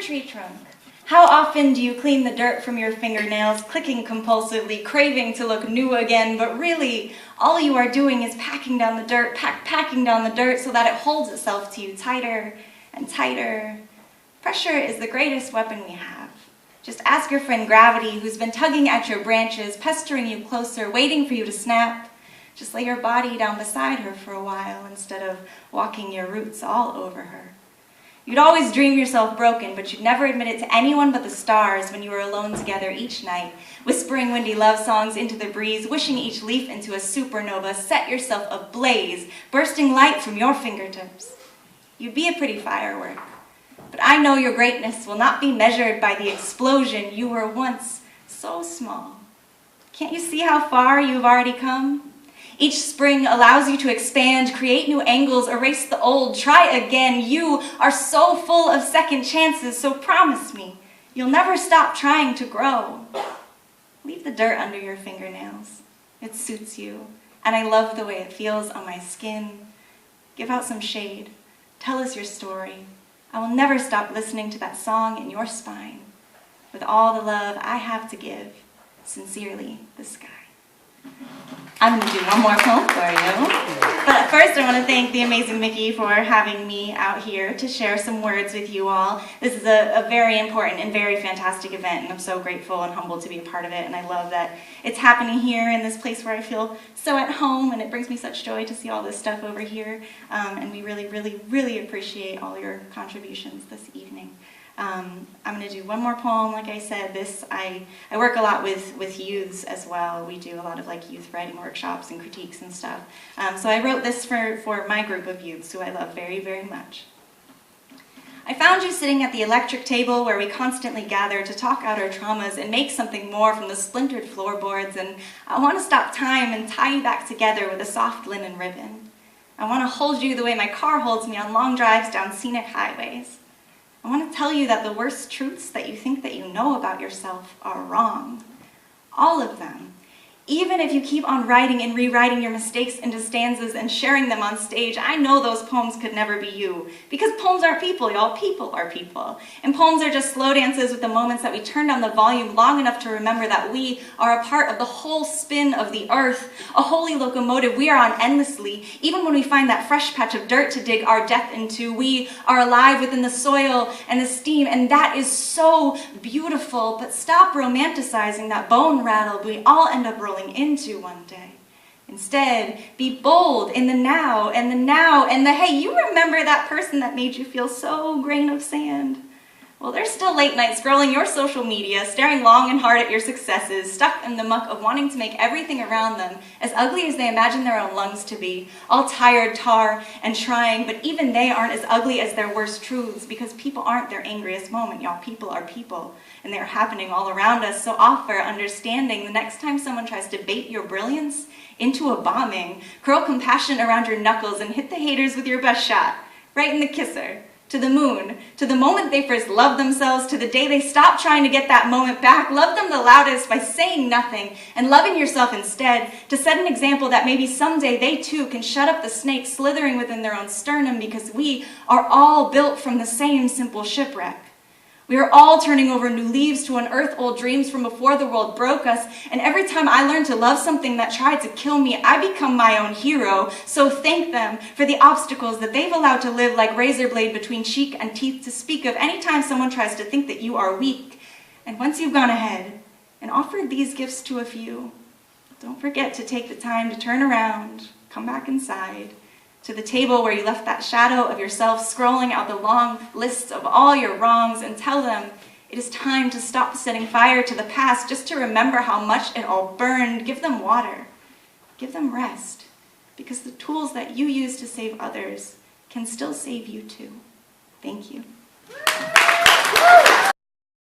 tree trunk. How often do you clean the dirt from your fingernails, clicking compulsively, craving to look new again, but really, all you are doing is packing down the dirt, packing down the dirt so that it holds itself to you tighter and tighter. Pressure is the greatest weapon we have. Just ask your friend Gravity, who's been tugging at your branches, pestering you closer, waiting for you to snap. Just lay your body down beside her for a while instead of walking your roots all over her. You'd always dream yourself broken, but you'd never admit it to anyone but the stars when you were alone together each night, whispering windy love songs into the breeze, wishing each leaf into a supernova, set yourself ablaze, bursting light from your fingertips. You'd be a pretty firework, but I know your greatness will not be measured by the explosion you were once so small. Can't you see how far you've already come? Each spring allows you to expand, create new angles, erase the old, try again. You are so full of second chances, so promise me you'll never stop trying to grow. Leave the dirt under your fingernails. It suits you, and I love the way it feels on my skin. Give out some shade. Tell us your story. I will never stop listening to that song in your spine. With all the love I have to give, sincerely, the sky. I'm going to do one more poem for you. But first I want to thank the amazing Mickey for having me out here to share some words with you all. This is a very important and very fantastic event, and I'm so grateful and humbled to be a part of it, and I love that it's happening here in this place where I feel so at home, and it brings me such joy to see all this stuff over here, and we really, really, really appreciate all your contributions this evening. I'm going to do one more poem. Like I said, I work a lot with youths as well. We do a lot of youth writing workshops and critiques and stuff. So I wrote this for my group of youths who I love very, very much. I found you sitting at the electric table where we constantly gather to talk out our traumas and make something more from the splintered floorboards, and I want to stop time and tie you back together with a soft linen ribbon. I want to hold you the way my car holds me on long drives down scenic highways. I want to tell you that the worst truths that you think that you know about yourself are wrong. All of them. Even if you keep on writing and rewriting your mistakes into stanzas and sharing them on stage, I know those poems could never be you. Because poems are people, y'all. People are people. And poems are just slow dances with the moments that we turn down the volume long enough to remember that we are a part of the whole spin of the earth, a holy locomotive we are on endlessly. Even when we find that fresh patch of dirt to dig our death into, we are alive within the soil and the steam, and that is so beautiful. But stop romanticizing that bone rattle we all end up rolling into one day. Instead, be bold in the now and the hey, you remember that person that made you feel so grain of sand? Well, they're still late night scrolling your social media, staring long and hard at your successes, stuck in the muck of wanting to make everything around them as ugly as they imagine their own lungs to be, all tired, tar, and trying, but even they aren't as ugly as their worst truths, because people aren't their angriest moment, y'all. People are people, and they're happening all around us. So offer understanding the next time someone tries to bait your brilliance into a bombing. Curl compassion around your knuckles and hit the haters with your best shot, right in the kisser. To the moon, to the moment they first loved themselves, to the day they stopped trying to get that moment back. Love them the loudest by saying nothing and loving yourself instead, to set an example that maybe someday they too can shut up the snake slithering within their own sternum, because we are all built from the same simple shipwreck. We are all turning over new leaves to unearth old dreams from before the world broke us, and every time I learn to love something that tried to kill me, I become my own hero. So thank them for the obstacles that they've allowed to live like razor blade between cheek and teeth, to speak of anytime someone tries to think that you are weak. And once you've gone ahead and offered these gifts to a few, don't forget to take the time to turn around, come back inside, to the table where you left that shadow of yourself scrolling out the long lists of all your wrongs, and tell them it is time to stop setting fire to the past just to remember how much it all burned. Give them water. Give them rest. Because the tools that you use to save others can still save you too. Thank you.